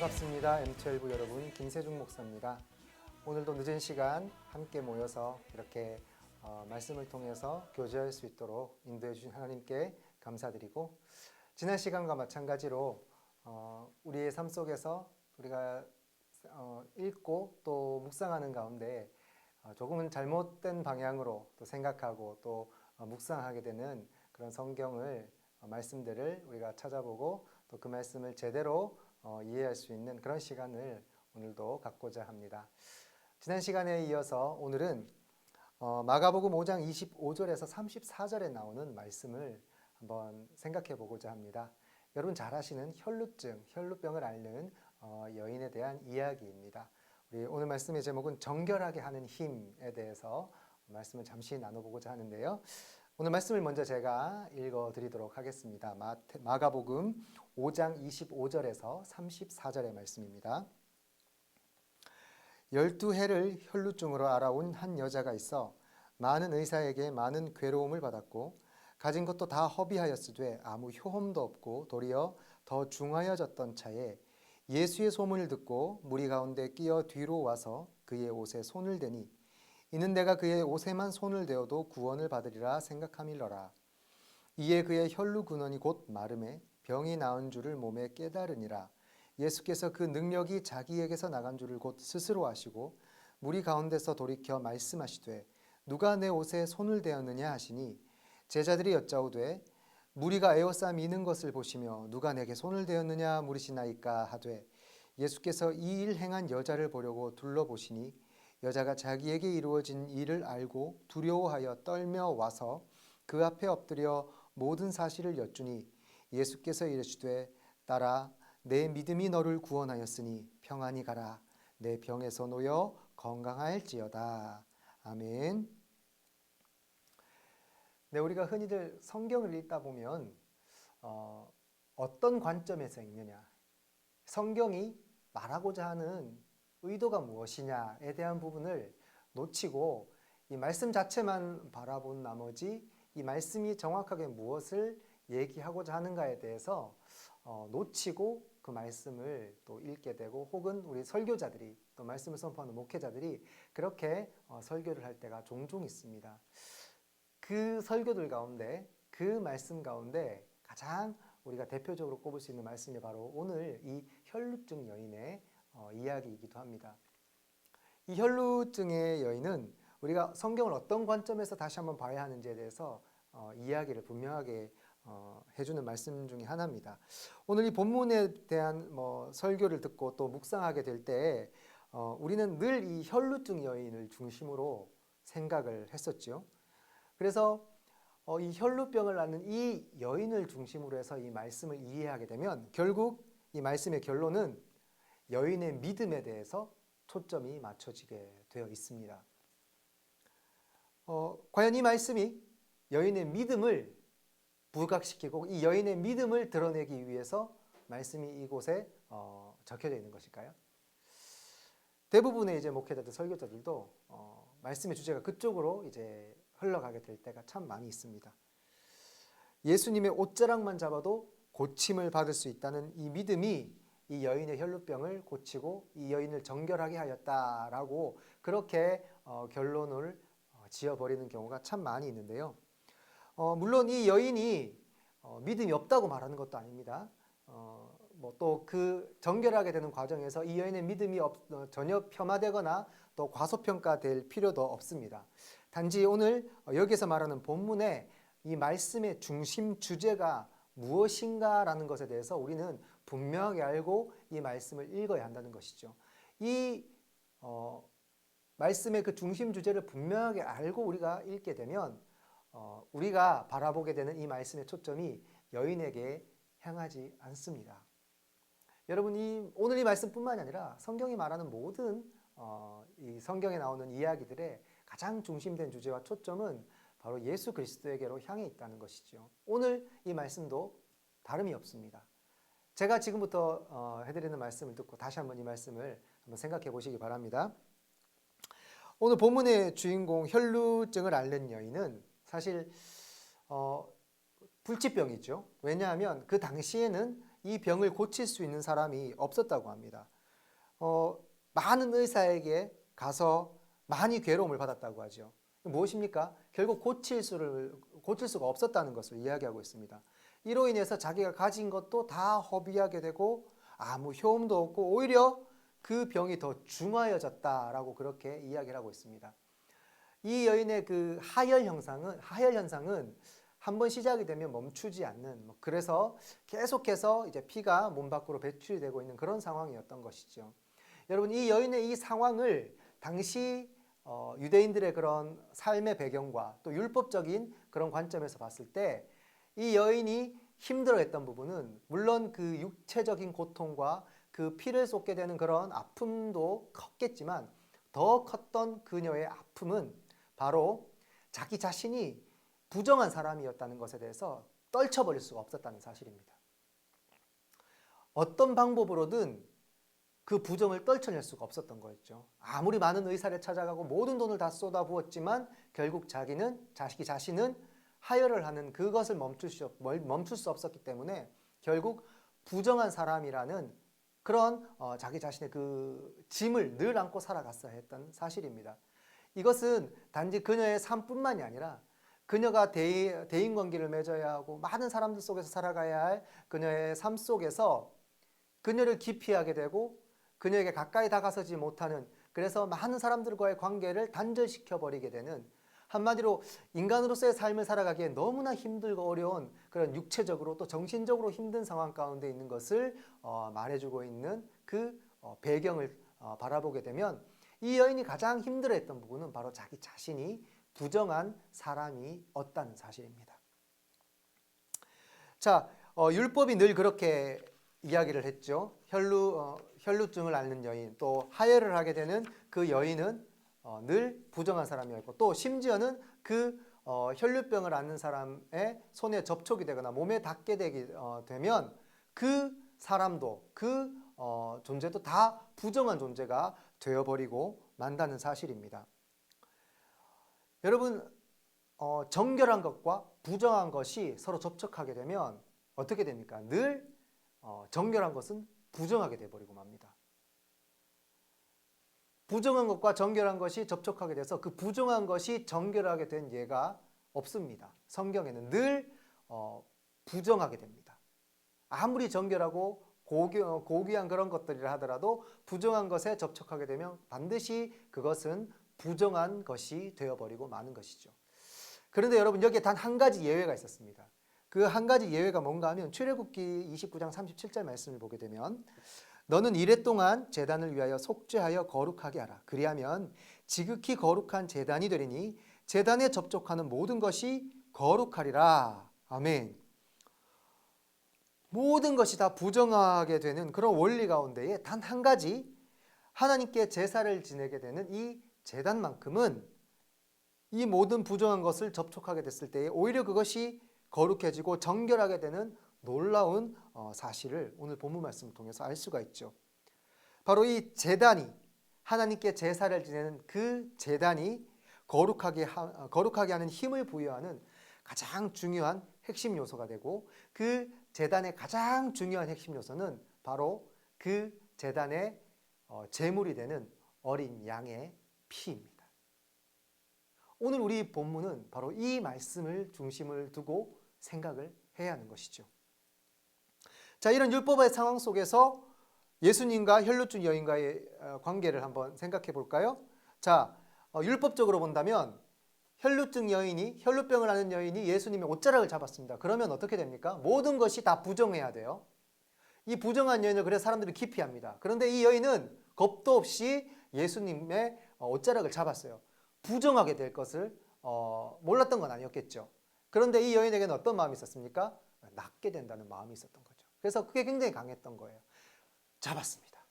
반갑습니다. M12 여러분, 김세중 목사입니다. 오늘도 늦은 시간 함께 모여서 이렇게 말씀을 통해서 교제할 수 있도록 인도해 주신 하나님께 감사드리고, 지난 시간과 마찬가지로 우리의 삶 속에서 우리가 읽고 또 묵상하는 가운데 조금은 잘못된 방향으로 또 생각하고 또 묵상하게 되는 그런 성경을 말씀들을 우리가 찾아보고 또 그 말씀을 제대로 이해할 수 있는 그런 시간을 오늘도 갖고자 합니다. 지난 시간에 이어서 오늘은 마가복음 5장 25절에서 34절에 나오는 말씀을 한번 생각해 보고자 합니다. 여러분 잘 아시는 혈루증, 혈루병을 앓는 여인에 대한 이야기입니다. 우리 오늘 말씀의 제목은 정결하게 하는 힘에 대해서 말씀을 잠시 나눠보고자 하는데요. 오늘 말씀을 먼저 제가 읽어드리도록 하겠습니다. 마가복음 5장 25절에서 34절의 말씀입니다. 12해를 혈루증으로 앓아온 한 여자가 있어 많은 의사에게 많은 괴로움을 받았고 가진 것도 다 허비하였으되 아무 효험도 없고 도리어 더 중하여졌던 차에 예수의 소문을 듣고 무리 가운데 끼어 뒤로 와서 그의 옷에 손을 대니 이는 내가 그의 옷에만 손을 대어도 구원을 받으리라 생각함일러라. 이에 그의 혈루 근원이 곧 마름에 병이 나은 줄을 몸에 깨달으니라. 예수께서 그 능력이 자기에게서 나간 줄을 곧 스스로 아시고 무리 가운데서 돌이켜 말씀하시되 누가 내 옷에 손을 대었느냐 하시니 제자들이 여짜오되 무리가 에워싸 미는 것을 보시며 누가 내게 손을 대었느냐 물으시나이까 하되 예수께서 이 일 행한 여자를 보려고 둘러보시니 여자가 자기에게 이루어진 일을 알고 두려워하여 떨며 와서 그 앞에 엎드려 모든 사실을 여쭈니 예수께서 이르시되 딸아 내 믿음이 너를 구원하였으니 평안히 가라. 내 병에서 놓여 건강할지어다. 아멘. 네, 우리가 흔히들 성경을 읽다 보면 어떤 관점에서 읽느냐, 성경이 말하고자 하는 의도가 무엇이냐에 대한 부분을 놓치고 이 말씀 자체만 바라본 나머지 이 말씀이 정확하게 무엇을 얘기하고자 하는가에 대해서 놓치고 그 말씀을 또 읽게 되고, 혹은 우리 설교자들이 또 말씀을 선포하는 목회자들이 그렇게 설교를 할 때가 종종 있습니다. 그 설교들 가운데, 그 말씀 가운데 가장 우리가 대표적으로 꼽을 수 있는 말씀이 바로 오늘 이 혈루증 여인의 이야기이기도 합니다. 이 혈루증의 여인은 우리가 성경을 어떤 관점에서 다시 한번 봐야 하는지에 대해서 이야기를 분명하게 해주는 말씀 중에 하나입니다. 오늘 이 본문에 대한 설교를 듣고 또 묵상하게 될 때 우리는 늘 이 혈루증 여인을 중심으로 생각을 했었죠. 그래서 이 혈루병을 앓는 이 여인을 중심으로 해서 이 말씀을 이해하게 되면 결국 이 말씀의 결론은 여인의 믿음에 대해서 초점이 맞춰지게 되어 있습니다. 과연 이 말씀이 여인의 믿음을 부각시키고 이 여인의 믿음을 드러내기 위해서 말씀이 이곳에 적혀져 있는 것일까요? 대부분의 이제 목회자들, 설교자들도 말씀의 주제가 그쪽으로 이제 흘러가게 될 때가 참 많이 있습니다. 예수님의 옷자락만 잡아도 고침을 받을 수 있다는 이 믿음이 이 여인의 혈루병을 고치고 이 여인을 정결하게 하였다라고 그렇게 결론을 지어버리는 경우가 참 많이 있는데요. 물론 이 여인이 믿음이 없다고 말하는 것도 아닙니다. 또 그 정결하게 되는 과정에서 이 여인의 믿음이 전혀 폄하되거나 또 과소평가될 필요도 없습니다. 단지 오늘 여기서 말하는 본문의 이 말씀의 중심 주제가 무엇인가라는 것에 대해서 우리는 분명하게 알고 이 말씀을 읽어야 한다는 것이죠. 이 말씀의 그 중심 주제를 분명하게 알고 우리가 읽게 되면 우리가 바라보게 되는 이 말씀의 초점이 여인에게 향하지 않습니다. 여러분, 오늘 이 말씀뿐만이 아니라 성경이 말하는 모든 이 성경에 나오는 이야기들의 가장 중심된 주제와 초점은 바로 예수 그리스도에게로 향해 있다는 것이죠. 오늘 이 말씀도 다름이 없습니다. 제가 지금부터 해드리는 말씀을 듣고 다시 한번 이 말씀을 한번 생각해 보시기 바랍니다. 오늘 본문의 주인공 혈루증을 앓는 여인은 사실 불치병이죠. 왜냐하면 그 당시에는 이 병을 고칠 수 있는 사람이 없었다고 합니다. 많은 의사에게 가서 많이 괴로움을 받았다고 하죠. 무엇입니까? 결국 고칠 수가 없었다는 것을 이야기하고 있습니다. 이로 인해서 자기가 가진 것도 다 허비하게 되고 아무 효험도 없고 오히려 그 병이 더 중하여졌다라고 그렇게 이야기를 하고 있습니다. 이 여인의 그 하혈 현상은 한번 시작이 되면 멈추지 않는, 그래서 계속해서 이제 피가 몸 밖으로 배출이 되고 있는 그런 상황이었던 것이죠. 여러분, 이 여인의 이 상황을 당시 유대인들의 그런 삶의 배경과 또 율법적인 그런 관점에서 봤을 때 이 여인이 힘들어했던 부분은 물론 그 육체적인 고통과 그 피를 쏟게 되는 그런 아픔도 컸겠지만 더 컸던 그녀의 아픔은 바로 자기 자신이 부정한 사람이었다는 것에 대해서 떨쳐버릴 수가 없었다는 사실입니다. 어떤 방법으로든 그 부정을 떨쳐낼 수가 없었던 거였죠. 아무리 많은 의사를 찾아가고 모든 돈을 다 쏟아부었지만 결국 자기 자신은 하혈을 하는 그것을 멈출 수 없었기 때문에 결국 부정한 사람이라는 그런 자기 자신의 그 짐을 늘 안고 살아갔어야 했던 사실입니다. 이것은 단지 그녀의 삶뿐만이 아니라 그녀가 대인관계를 맺어야 하고 많은 사람들 속에서 살아가야 할 그녀의 삶 속에서 그녀를 기피하게 되고 그녀에게 가까이 다가서지 못하는, 그래서 많은 사람들과의 관계를 단절시켜버리게 되는, 한마디로 인간으로서의 삶을 살아가기에 너무나 힘들고 어려운 그런 육체적으로 또 정신적으로 힘든 상황 가운데 있는 것을 말해주고 있는 그 배경을 바라보게 되면 이 여인이 가장 힘들어했던 부분은 바로 자기 자신이 부정한 사람이었다는 사실입니다. 자, 율법이 늘 그렇게 이야기를 했죠. 혈루증을 앓는 여인, 또 하혈을 하게 되는 그 여인은 늘 부정한 사람이었고, 또 심지어는 그 혈루병을 앓는 사람의 손에 접촉이 되거나 몸에 닿게 되면 그 사람도 그 존재도 다 부정한 존재가 되어버리고 만다는 사실입니다. 여러분, 정결한 것과 부정한 것이 서로 접촉하게 되면 어떻게 됩니까? 늘 정결한 것은 부정하게 되어버리고 맙니다. 부정한 것과 정결한 것이 접촉하게 돼서 그 부정한 것이 정결하게 된 예가 없습니다. 성경에는 늘 부정하게 됩니다. 아무리 정결하고 고귀한 그런 것들이라 하더라도 부정한 것에 접촉하게 되면 반드시 그것은 부정한 것이 되어버리고 마는 것이죠. 그런데 여러분, 여기에 단 한 가지 예외가 있었습니다. 그 한 가지 예외가 뭔가 하면 출애굽기 29장 37절 말씀을 보게 되면 너는 이레 동안 제단을 위하여 속죄하여 거룩하게 하라. 그리하면 지극히 거룩한 제단이 되리니 제단에 접촉하는 모든 것이 거룩하리라. 아멘. 모든 것이 다 부정하게 되는 그런 원리 가운데에 단 한 가지, 하나님께 제사를 지내게 되는 이 제단만큼은 이 모든 부정한 것을 접촉하게 됐을 때에 오히려 그것이 거룩해지고 정결하게 되는 놀라운 사실을 오늘 본문 말씀을 통해서 알 수가 있죠. 바로 이 제단이, 하나님께 제사를 지내는 그 제단이 거룩하게 하는 힘을 부여하는 가장 중요한 핵심 요소가 되고, 그 제단의 가장 중요한 핵심 요소는 바로 그 제단의 제물이 되는 어린 양의 피입니다. 오늘 우리 본문은 바로 이 말씀을 중심을 두고 생각을 해야 하는 것이죠. 자, 이런 율법의 상황 속에서 예수님과 혈루증 여인과의 관계를 한번 생각해 볼까요? 자, 율법적으로 본다면 혈루병을 앓는 여인이 예수님의 옷자락을 잡았습니다. 그러면 어떻게 됩니까? 모든 것이 다 부정해야 돼요. 이 부정한 여인을 그래서 사람들이 기피합니다. 그런데 이 여인은 겁도 없이 예수님의 옷자락을 잡았어요. 부정하게 될 것을 몰랐던 건 아니었겠죠. 그런데 이 여인에게는 어떤 마음이 있었습니까? 낫게 된다는 마음이 있었던 거죠. 그래서 그게 굉장히 강했던 거예요. 잡았습니다.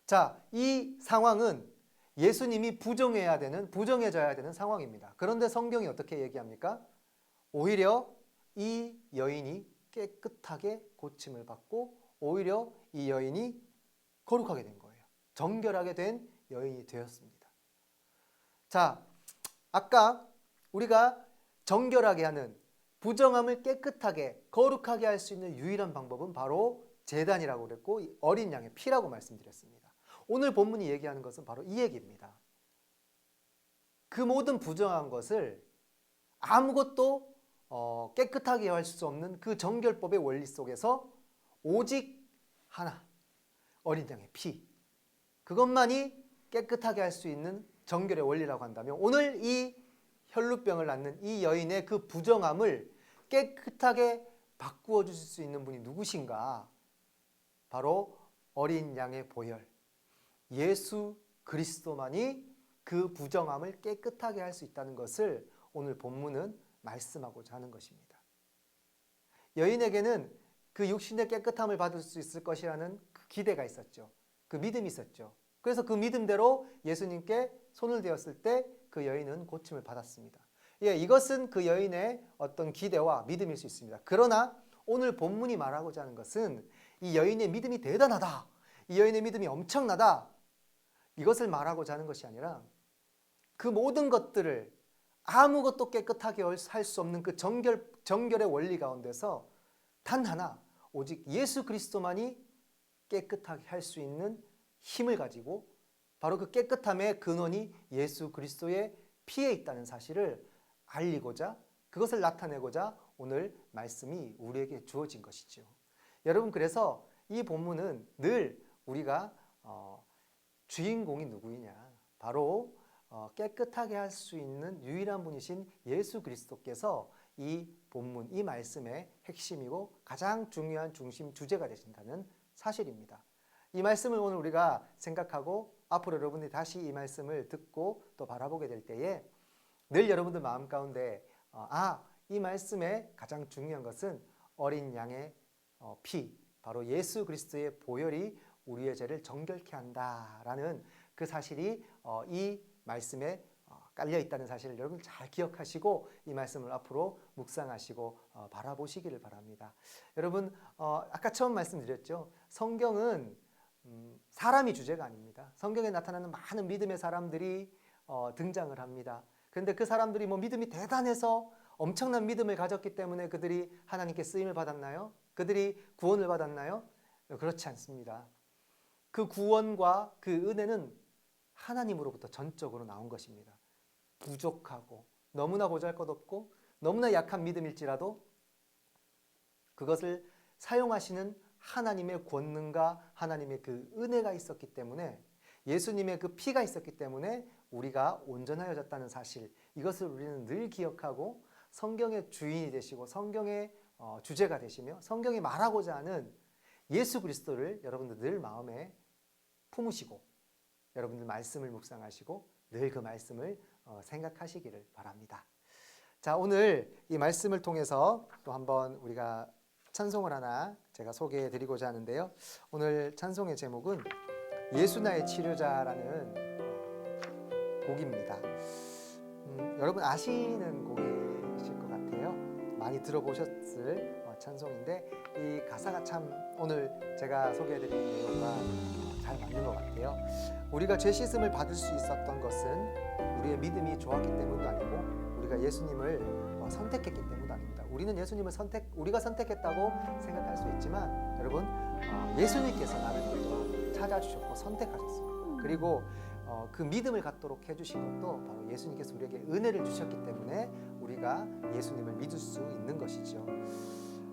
자, 이 상황은 예수님이 부정해져야 되는 상황입니다. 그런데 성경이 어떻게 얘기합니까? 오히려 이 여인이 깨끗하게 고침을 받고 오히려 이 여인이 거룩하게 된 거예요. 정결하게 된 여인이 되었습니다. 자, 아까 우리가 정결하게 하는, 부정함을 깨끗하게 거룩하게 할 수 있는 유일한 방법은 바로 제단이라고 그랬고 어린 양의 피라고 말씀드렸습니다. 오늘 본문이 얘기하는 것은 바로 이 얘기입니다. 그 모든 부정한 것을 아무것도 깨끗하게 할 수 없는 그 정결법의 원리 속에서 오직 하나, 어린 양의 피, 그것만이 깨끗하게 할 수 있는 정결의 원리라고 한다면 오늘 이 혈루병을 앓는 이 여인의 그 부정함을 깨끗하게 바꾸어 주실 수 있는 분이 누구신가? 바로 어린 양의 보혈, 예수 그리스도만이 그 부정함을 깨끗하게 할 수 있다는 것을 오늘 본문은 말씀하고자 하는 것입니다. 여인에게는 그 육신의 깨끗함을 받을 수 있을 것이라는 그 기대가 있었죠. 그 믿음이 있었죠. 그래서 그 믿음대로 예수님께 손을 대었을 때 그 여인은 고침을 받았습니다. 예, 이것은 그 여인의 어떤 기대와 믿음일 수 있습니다. 그러나 오늘 본문이 말하고자 하는 것은 이 여인의 믿음이 대단하다, 이 여인의 믿음이 엄청나다, 이것을 말하고자 하는 것이 아니라 그 모든 것들을 아무것도 깨끗하게 할 수 없는 그 정결의 원리 가운데서 단 하나, 오직 예수 그리스도만이 깨끗하게 할 수 있는 힘을 가지고 바로 그 깨끗함의 근원이 예수 그리스도의 피에 있다는 사실을 알리고자, 그것을 나타내고자 오늘 말씀이 우리에게 주어진 것이죠. 여러분, 그래서 이 본문은 늘 우리가 주인공이 누구이냐, 바로 깨끗하게 할 수 있는 유일한 분이신 예수 그리스도께서 이 본문, 이 말씀의 핵심이고 가장 중요한 중심 주제가 되신다는 사실입니다. 이 말씀을 오늘 우리가 생각하고 앞으로 여러분들이 다시 이 말씀을 듣고 또 바라보게 될 때에 늘 여러분들 마음 가운데 이 말씀의 가장 중요한 것은 어린 양의 피, 바로 예수 그리스도의 보혈이 우리의 죄를 정결케 한다라는 그 사실이 이 말씀에 깔려 있다는 사실을 여러분 잘 기억하시고 이 말씀을 앞으로 묵상하시고 바라보시기를 바랍니다. 여러분, 아까 처음 말씀드렸죠. 성경은 사람이 주제가 아닙니다. 성경에 나타나는 많은 믿음의 사람들이 등장을 합니다. 그런데 그 사람들이 믿음이 대단해서 엄청난 믿음을 가졌기 때문에 그들이 하나님께 쓰임을 받았나요? 그들이 구원을 받았나요? 그렇지 않습니다. 그 구원과 그 은혜는 하나님으로부터 전적으로 나온 것입니다. 부족하고 너무나 보잘것없고 너무나 약한 믿음일지라도 그것을 사용하시는 하나님의 권능과 하나님의 그 은혜가 있었기 때문에, 예수님의 그 피가 있었기 때문에 우리가 온전하여졌다는 사실, 이것을 우리는 늘 기억하고 성경의 주인이 되시고 성경의 주제가 되시며 성경이 말하고자 하는 예수 그리스도를 여러분들 늘 마음에 품으시고 여러분들 말씀을 묵상하시고 늘 그 말씀을 생각하시기를 바랍니다. 자, 오늘 이 말씀을 통해서 또 한번 우리가 찬송을 하나 제가 소개해 드리고자 하는데요. 오늘 찬송의 제목은 예수 나의 치료자라는 곡입니다. 여러분 아시는 곡이실 것 같아요. 많이 들어보셨을 찬송인데 이 가사가 참 오늘 제가 소개해 드린 내용과 잘 맞는 것 같아요. 우리가 죄 씻음을 받을 수 있었던 것은 우리의 믿음이 좋았기 때문도 아니고 우리가 예수님을 선택했기 때문도 아닙니다. 우리는 예수님을 우리가 선택했다고 생각할 수 있지만 여러분, 예수님께서 나를 먼저 찾아주셨고 선택하셨습니다. 그리고 그 믿음을 갖도록 해주신 것도 바로 예수님께서 우리에게 은혜를 주셨기 때문에 우리가 예수님을 믿을 수 있는 것이죠.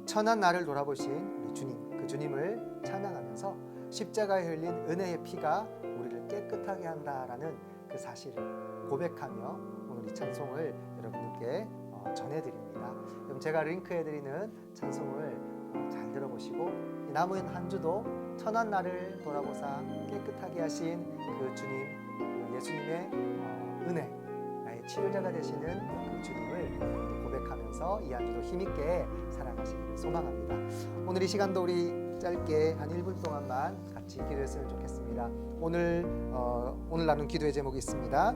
천한 나를 돌아보신 우리 주님, 그 주님을 찬양하면서 십자가에 흘린 은혜의 피가 우리를 깨끗하게 한다라는 그 사실을 고백하며 오늘 이 찬송을 여러분께 전해드립니다. 그럼 제가 링크해드리는 찬송을 잘 들어보시고 남은 한 주도 천한 나를 돌아보사 깨끗하게 하신 그 주님, 예수님의 은혜, 나의 치료자가 되시는 그 주님을 고백하면서 이 한 주도 힘있게 살아가시기를 소망합니다. 오늘 이 시간도 우리 짧게 한 1분 동안만 같이 기도했으면 좋겠습니다. 오늘 나눈 기도의 제목이 있습니다.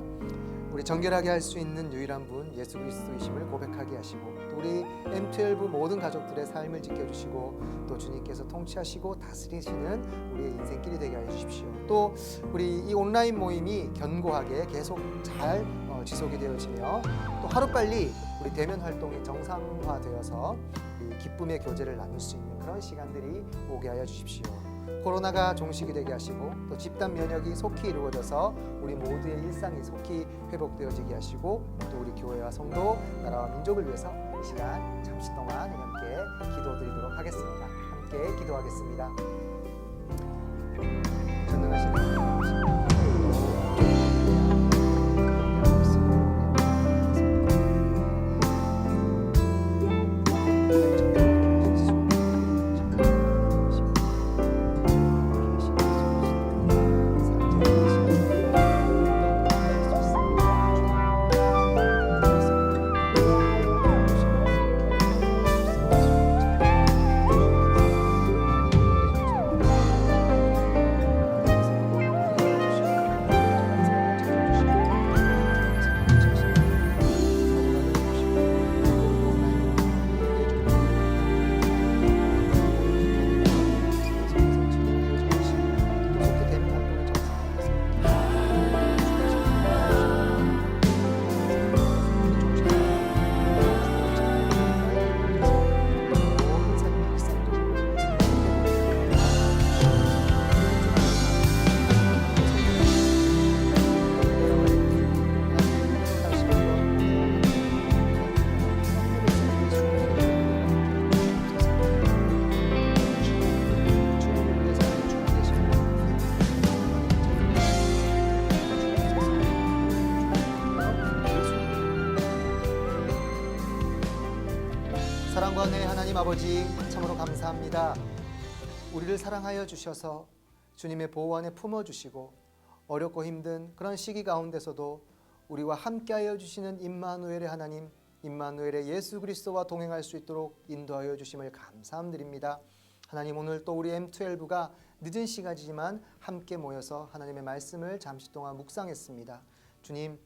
우리 정결하게 할 수 있는 유일한 분 예수 그리스도이심을 고백하게 하시고, 또 우리 M12 모든 가족들의 삶을 지켜주시고, 또 주님께서 통치하시고 다스리시는 우리의 인생길이 되게 하여 주십시오. 또 우리 이 온라인 모임이 견고하게 계속 잘 지속이 되어지며, 또 하루빨리 우리 대면 활동이 정상화되어서 이 기쁨의 교제를 나눌 수 있는 그런 시간들이 오게 하여 주십시오. 코로나가 종식이 되게 하시고, 또 집단 면역이 속히 이루어져서 우리 모두의 일상이 속히 회복되어지게 하시고, 또 우리 교회와 성도, 나라와 민족을 위해서 이 시간 잠시 동안 함께 기도드리도록 하겠습니다. 함께 기도하겠습니다. 전능하신 하나님, 사랑과 은혜의 하나님 아버지, 참으로 감사합니다. 우리를 사랑하여 주셔서 주님의 보호 안에 품어주시고, 어렵고 힘든 그런 시기 가운데서도 우리와 함께하여 주시는 임마누엘의 하나님, 임마누엘의 예수 그리스도와 동행할 수 있도록 인도하여 주심을 감사드립니다. 하나님, 오늘 또 우리 M12가 늦은 시간이지만 함께 모여서 하나님의 말씀을 잠시 동안 묵상했습니다. 주님,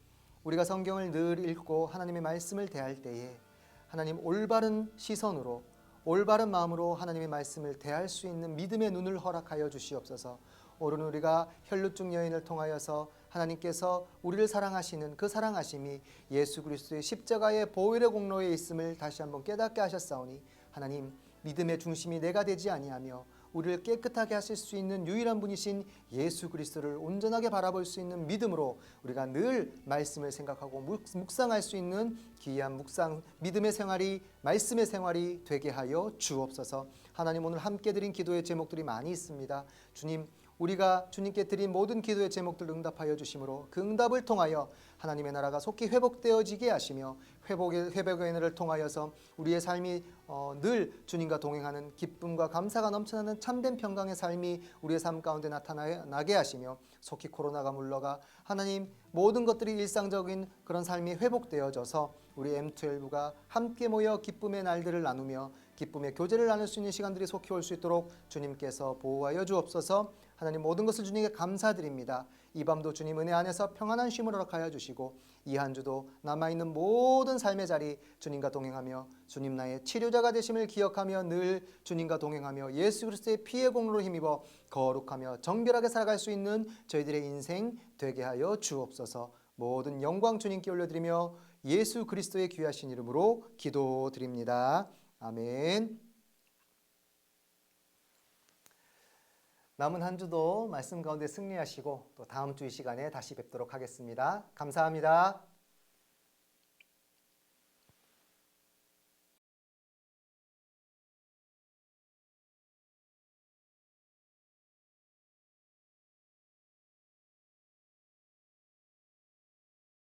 우리가 성경을 늘 읽고 하나님의 말씀을 대할 때에 하나님, 올바른 시선으로, 올바른 마음으로 하나님의 말씀을 대할 수 있는 믿음의 눈을 허락하여 주시옵소서. 오늘 우리가 혈루증 여인을 통하여서 하나님께서 우리를 사랑하시는 그 사랑하심이 예수 그리스도의 십자가의 보혈의 공로에 있음을 다시 한번 깨닫게 하셨사오니, 하나님, 믿음의 중심이 내가 되지 아니하며 우리를 깨끗하게 하실 수 있는 유일한 분이신 예수 그리스도를 온전하게 바라볼 수 있는 믿음으로 우리가 늘 말씀을 생각하고 묵상할 수 있는 귀한 묵상, 믿음의 생활이, 말씀의 생활이 되게 하여 주옵소서. 하나님, 오늘 함께 드린 기도의 제목들이 많이 있습니다. 주님, 우리가 주님께 드린 모든 기도의 제목들을 응답하여 주심으로 그 응답을 통하여 하나님의 나라가 속히 회복되어지게 하시며, 회복의 은혜를 통하여서 우리의 삶이 늘 주님과 동행하는 기쁨과 감사가 넘쳐나는 참된 평강의 삶이 우리의 삶 가운데 나타나게 하시며, 속히 코로나가 물러가 하나님 모든 것들이 일상적인 그런 삶이 회복되어져서 우리 M12가 함께 모여 기쁨의 날들을 나누며 기쁨의 교제를 나눌 수 있는 시간들이 속히 올 수 있도록 주님께서 보호하여 주옵소서. 하나님, 모든 것을 주님께 감사드립니다. 이 밤도 주님 은혜 안에서 평안한 쉼을 허락하여 주시고, 이 한 주도 남아있는 모든 삶의 자리 주님과 동행하며 주님 나의 치료자가 되심을 기억하며 늘 주님과 동행하며 예수 그리스도의 피의 공로로 힘입어 거룩하며 정결하게 살아갈 수 있는 저희들의 인생 되게 하여 주옵소서. 모든 영광 주님께 올려드리며 예수 그리스도의 귀하신 이름으로 기도드립니다. 아멘. 남은 한 주도 말씀 가운데 승리하시고, 또 다음 주 이 시간에 다시 뵙도록 하겠습니다. 감사합니다.